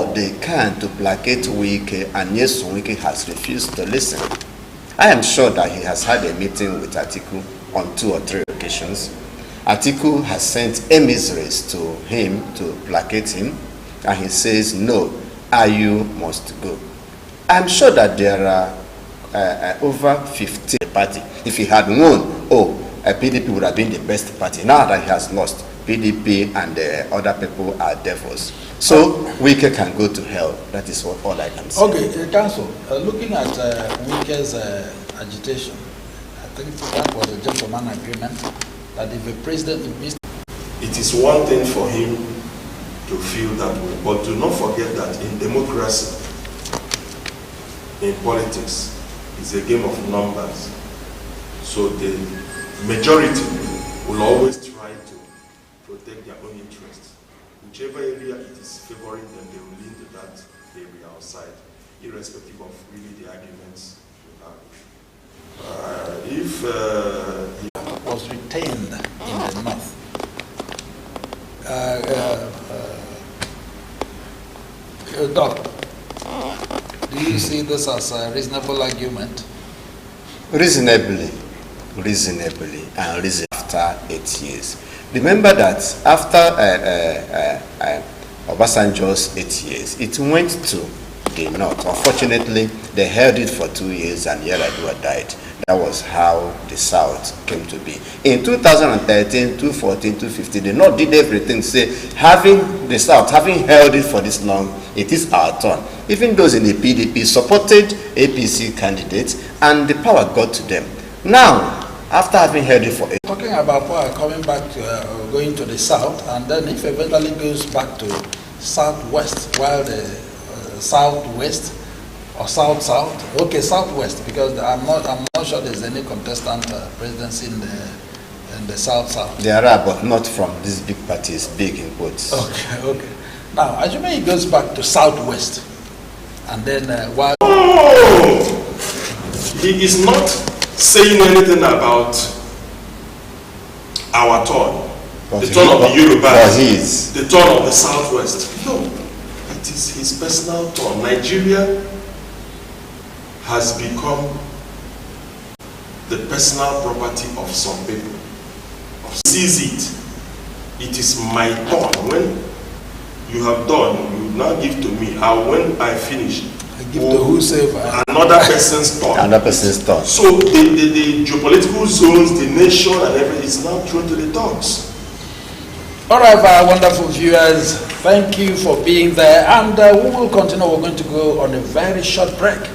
all they can to placate Wike, and yes, Wike has refused to listen. I am sure that he has had a meeting with Atiku on 2 or 3 occasions. Atiku has sent emissaries to him to placate him, and he says, no, Ayu must go. I'm sure that there are over 50 party. If he had won, PDP would have been the best party. Now that he has lost, PDP and other people are devils. So Wike can go to hell. That is all I can say. Okay, Council, looking at Wike's agitation, I think that was a gentleman agreement that if a president missed... It is one thing for him to feel that way, but do not forget that in democracy, in politics, it's a game of numbers. So the majority will always try to protect their own interests. Whichever area it is favoring them, they will lean to that area outside, irrespective of really the arguments you have. If he was retained in the north, Doc, do you see this as a reasonable argument? Reasonably, and after 8 years. Remember that after Obasanjo's 8 years, it went to the north. Unfortunately, they held it for 2 years and Yar'Adua died. That was how the South came to be. In 2013, 2014, 2015, the North did everything, say, having the South, having held it for this long, it is our turn. Even those in the PDP supported APC candidates, and the power got to them. Now, after having held it for... Talking about power coming back to, going to the South, and then if eventually goes back to Southwest, while the Southwest, or South, okay, Southwest, because I'm not sure there's any contestant presidency in the South. There are, but not from these big parties, big in quotes. Okay. Now, assuming he goes back to Southwest, and then while... Oh! He is not saying anything about our turn, the turn of the Yorubas, the turn of the Southwest. No, it is his personal turn. Nigeria has become the personal property of some people. Sees it. It is my turn. When you have done, you now give to me. And when I finish, I give to whosoever. Another person's turn. Another person's turn. So the geopolitical zones, the nation, and everything is now thrown to the dogs. All right, our wonderful viewers, thank you for being there, and we will continue. We're going to go on a very short break.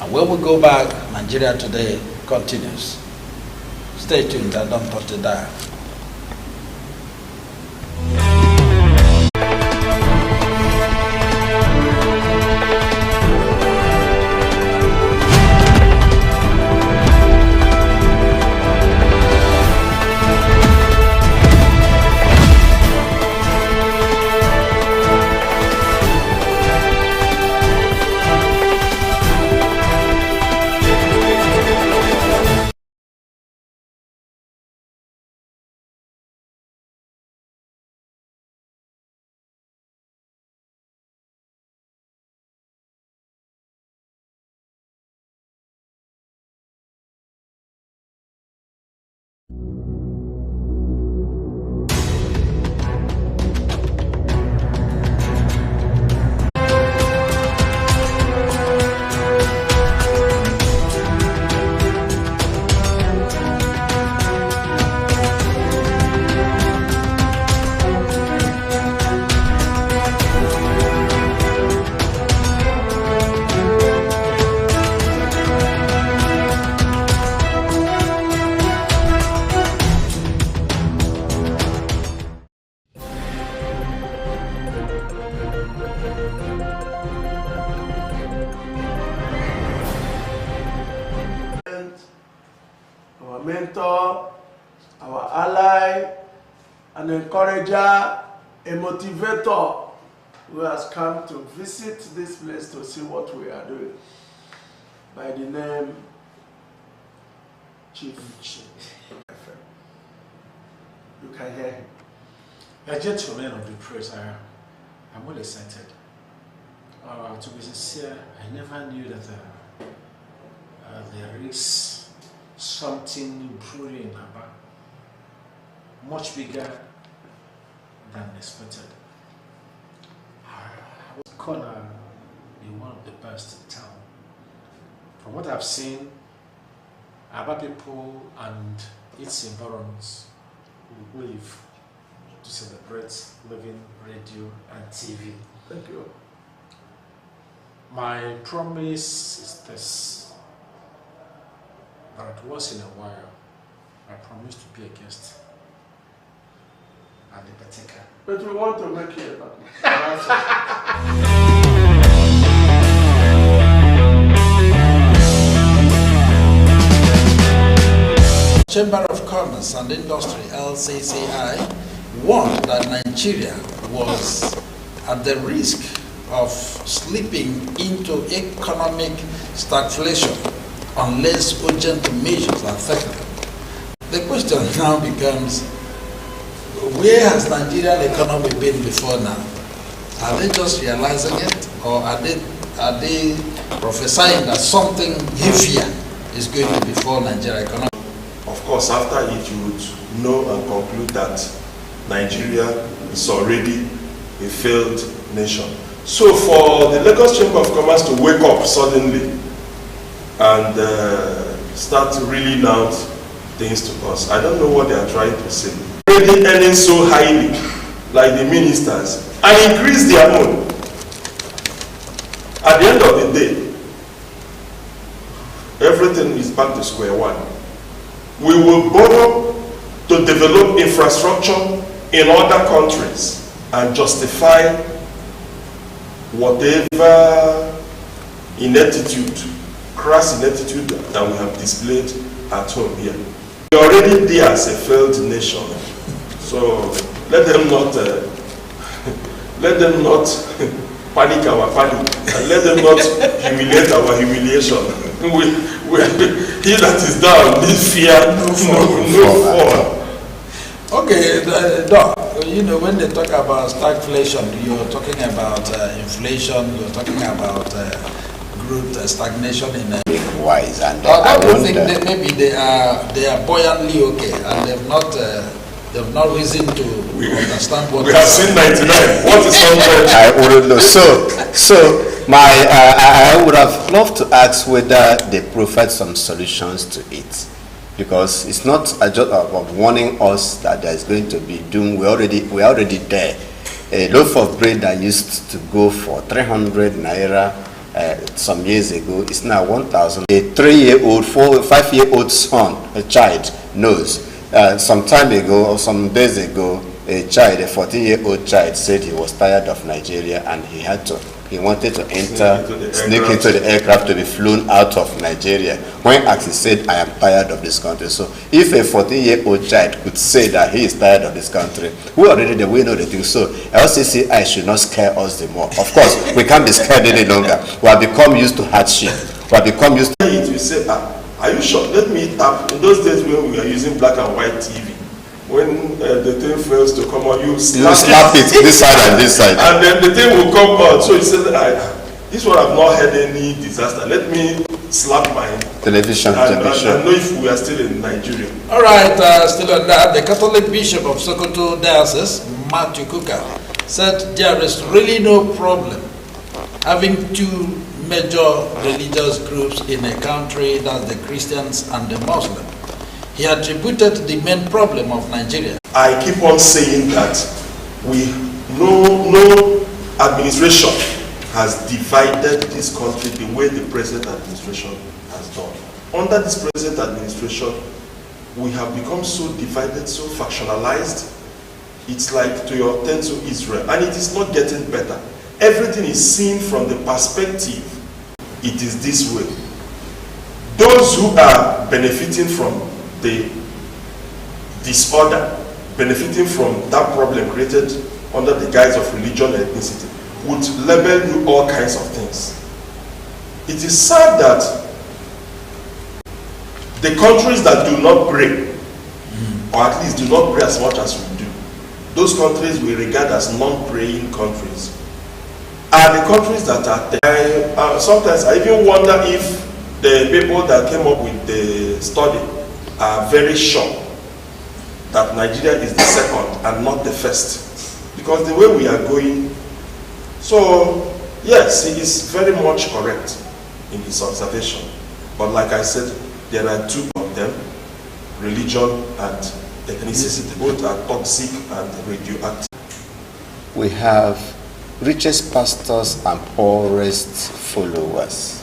When we go back, Nigeria Today continues. Stay tuned and don't touch the dial. Our mentor, our ally, an encourager, a motivator who has come to visit this place to see what we are doing, by the name Chief. You can hear him. A gentleman of the press, I'm well excited. To be sincere, I never knew that there is something brewing in Aba, much bigger than expected. I was gonna be one of the best in town. From what I've seen, Aba people and its environs will live to celebrate living radio and TV. Thank you. My promise is this, that once in a while, I promise to be a guest at the Batika. But we want to make you a Chamber of Commerce and Industry, LCCI, warned that Nigeria was at the risk of slipping into economic stagflation unless urgent measures are taken. The question now becomes, where has Nigerian economy been before now? Are they just realizing it, or are they prophesying that something heavier is going to befall Nigerian economy? Of course, after it, you would know and conclude that Nigeria is already a failed nation. So for the Lagos Chamber of Commerce to wake up suddenly and start reeling out things to us, I don't know what they are trying to say. Already earning so highly, like the ministers, and increase their own. At the end of the day, everything is back to square one. We will borrow to develop infrastructure in other countries and justify whatever ineptitude, crass ineptitude that we have displayed at home here. We are already there as a failed nation, so let them not panic our panic, and let them not humiliate our humiliation. He that is down needs fear no fall. Okay, Doc, you know, when they talk about stagflation, you're talking about inflation, you're talking about growth stagnation in wise, and I don't think that maybe they are buoyantly okay, and they've not reason to understand what we have seen 99. What is 100? I wouldn't know. So I would have loved to ask whether they provide some solutions to it, because it's not just about warning us that there is going to be doom. We're already there. A loaf of bread that used to go for 300 naira some years ago is now 1,000. A 3-year-old, 5-year-old son, a child, knows. Some time ago, or some days ago, a 14-year-old child said he was tired of Nigeria and he wanted to sneak into the aircraft to be flown out of Nigeria. When asked, he said, I am tired of this country. So if a 14-year-old child could say that he is tired of this country, we already know the thing. So LCCI should not scare us the more. Of course, we can't be scared any longer. We have become used to hardship. We have become used to it. We say, are you sure? Let me tap. In those days when we were using black and white TV, when the thing fails to come out, you slap it this side and this side, and then the thing will come out. So you said, this one I've not had any disaster. Let me slap my television. And know if we are still in Nigeria. All right, still on that, the Catholic Bishop of Sokoto Diocese, Matthew Kuka, said there is really no problem having two major religious groups in a country, that's the Christians and the Muslims. He attributed the main problem of Nigeria. I keep on saying that no administration has divided this country the way the present administration has done. Under this present administration, we have become so divided, so factionalized. It's like to your turn to Israel, and it is not getting better. Everything is seen from the perspective, it is this way. Those who are benefiting from the disorder, benefiting from that problem created under the guise of religion and ethnicity, would label you all kinds of things. It is sad that the countries that do not pray, or at least do not pray as much as we do, those countries we regard as non-praying countries. are the countries that are there. Sometimes I even wonder if the people that came up with the study are very sure that Nigeria is the second and not the first, because the way we are going. So yes, he is very much correct in his observation, but like I said, there are two of them: religion and ethnicity. Both are toxic and radioactive. We have richest pastors and poorest followers.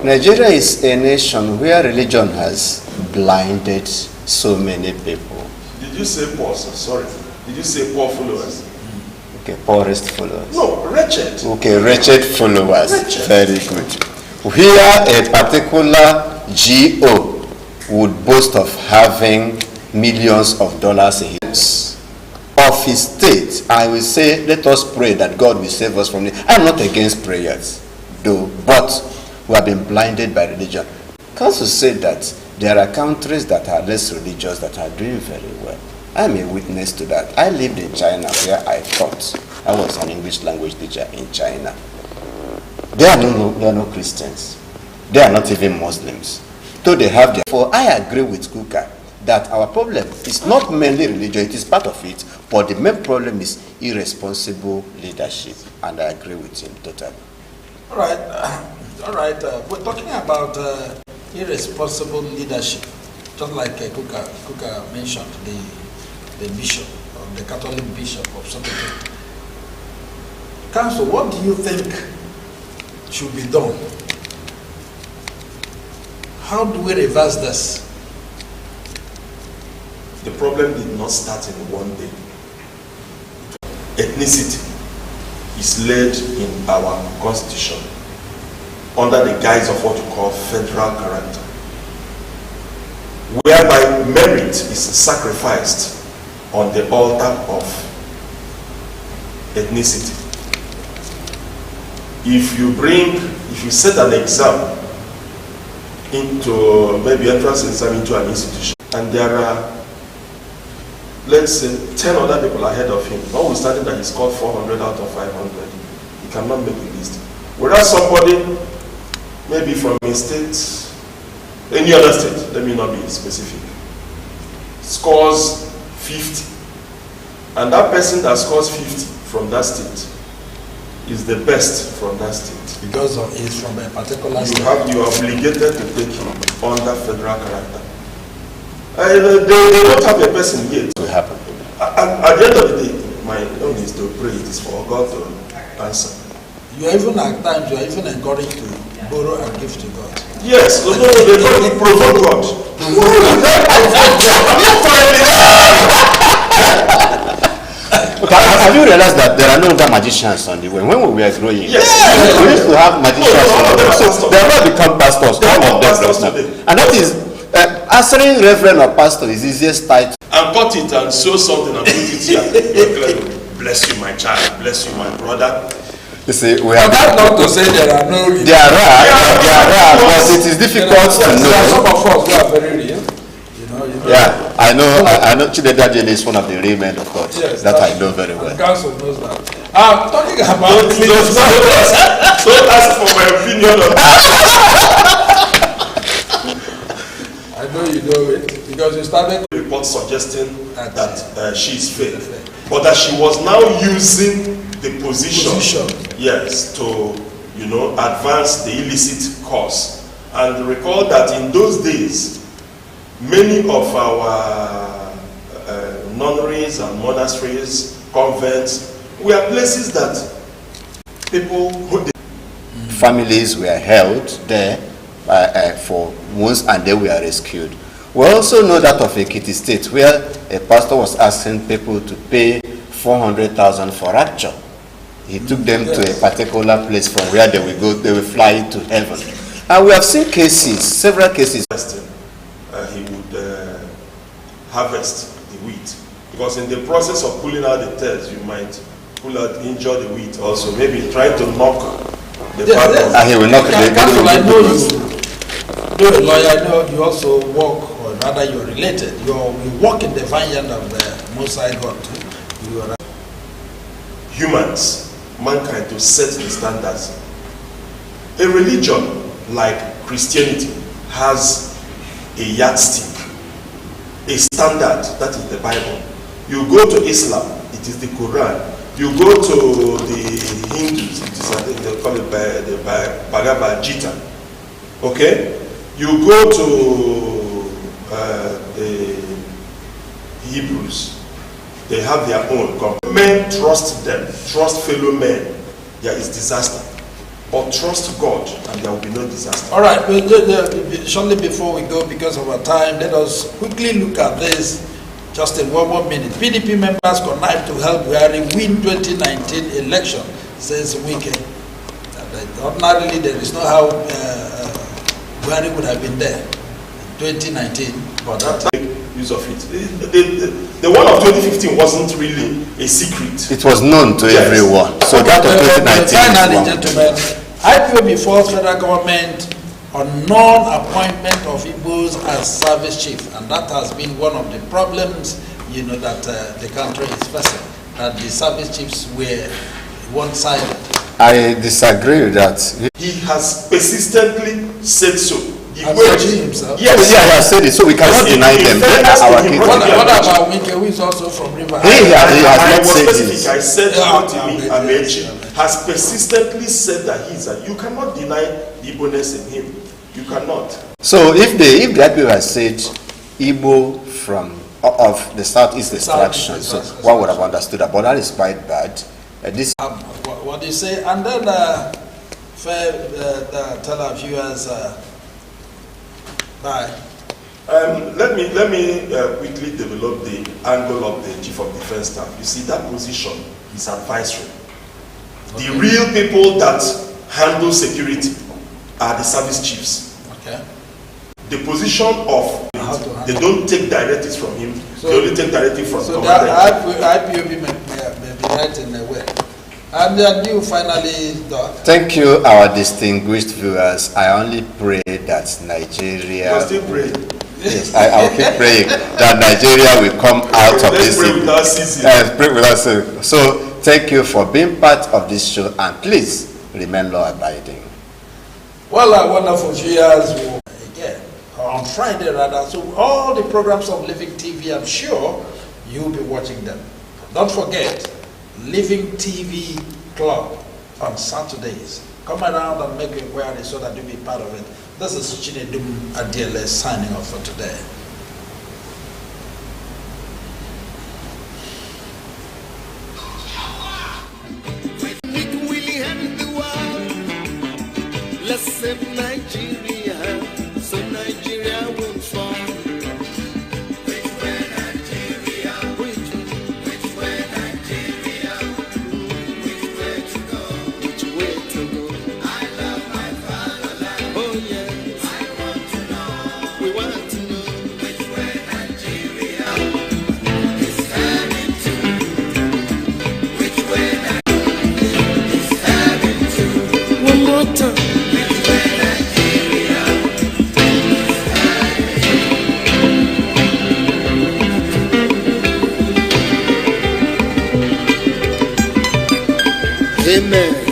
Nigeria is a nation where religion has blinded so many people. Did you say poor, sir? Sorry. Did you say poor followers? Okay, poorest followers. No, wretched. Okay, wretched followers. Wretched. Very good. Here a particular GO would boast of having millions of dollars a year of his state. I will say, let us pray that God will save us from it. I'm not against prayers, though, but we have been blinded by religion. Council said that there are countries that are less religious that are doing very well. I'm a witness to that. I lived in China where I taught. I was an English language teacher in China. There are no Christians. They are not even Muslims. Though they have their... For I agree with Kuka that our problem is not mainly religion, it is part of it, but the main problem is irresponsible leadership, and I agree with him totally. All right. We're talking about irresponsible leadership, just like Kuka mentioned, the bishop, or the Catholic bishop of something. Council, what do you think should be done? How do we reverse this? The problem did not start in one day. Ethnicity is laid in our constitution under the guise of what we call federal character, whereby merit is sacrificed on the altar of ethnicity. If you set an exam into, maybe entrance exam into an institution, and there are, let's say, 10 other people ahead of him, notwithstanding that he scored 400 out of 500, he cannot make the list. Whereas somebody, maybe from a state, any other state, let me not be specific, scores 50, and that person that scores 50 from that state is the best from that state. Because he's from a particular state. You are obligated to take him under federal character. They don't have a person yet. It will happen. At the end of the day, my own is to pray. It is for God to answer. You are even at times, you are even encouraged to borrow and give to God. Yes, no, they don't provoke God. Have you realized that there are no other magicians on the way? When we were growing, Yes. we used to have magicians on the way. So they have not become pastors. Some of them right now. And that is, answering reverend or pastor is easiest title. And cut it and sew something and put it here. Bless you, my child. Bless you, my brother. You see, we have... That's not to say there are no real. There are, but it is difficult to know. There are some of us who are very real. You know. Yeah, I know Chideda Jane is one of the real men of God. Yes, that I know very well. Council knows that. I'm talking about... Don't ask for my opinion on that. I know you know it, because you started... report suggesting that she is fake, but that she was now using the position. Yes, to advance the illicit cause. And recall that in those days, many of our nunneries and monasteries, convents, were places that people families were held there for months, and they were rescued. We also know that of Ekiti State, where a pastor was asking people to pay 400,000 for rapture. He took them to a particular place from where they will go, they will fly to heaven. And we have seen cases, several cases. He would harvest the wheat, because in the process of pulling out the tares, you might injure the wheat also. Maybe trying to knock the part of. And he will knock the Council, I know you're a lawyer. I know you also work, or rather you're related. You work in the vineyard of the Most High God too. You are humans mankind to set the standards. A religion like Christianity has a yardstick, a standard, that is the Bible. You go to Islam, it is the Quran. You go to the Hindus, it is, I think they call it the Bhagavad Gita. Okay? You go to the Hebrews, they have their own. Men trust them, trust fellow men, there is disaster. Or trust God, and there will be no disaster. All right, shortly before we go, because of our time, let us quickly look at this. Just in one more minute. PDP members connive to help Buhari win 2019 election, says Wike. Ordinarily, there is no how Buhari would have been there in 2019, but that use of it. The one of 2015 wasn't really a secret. It was known to everyone. So that of 2019 finally, gentlemen, IPOB falls federal government on non-appointment of Igbos as service chief, and that has been one of the problems, that the country is facing, that the service chiefs were one-sided. I disagree with that. He has persistently said so. Himself. Yes, he has said it, so we cannot deny them. What about Wike, who is also from River? He has not said this. I said Amechi has persistently said that he's you cannot deny the Igbo-ness in him. You cannot. So if the IPOB has said Igbo from of the southeast extraction, so one would have understood that, but that is quite bad. This what do you say? And then tell our viewers. Bye. Let me quickly develop the angle of the Chief of Defense Staff. You see, that position is advisory. Okay. The real people that handle security are the service chiefs. Okay. The position of they don't take directives from him. They only take directives from the commander. So that IPOB may be right in a way. And then you finally, Doc. Thank you, our distinguished viewers. I only pray that Nigeria. You still pray. Yes, I will keep praying that Nigeria will come out of this. Pray without ceasing. Pray without ceasing. So, thank you for being part of this show, and please remain law-abiding. Well, our wonderful viewers, again on Friday rather. So, all the programs of Living TV, I'm sure you'll be watching them. Don't forget. Living TV Club on Saturdays. Come around and make inquiries so that you'll be part of it. This is Chinedum Adiele signing off for today. Let's save Nigeria, so Nigeria won't fall. Amen.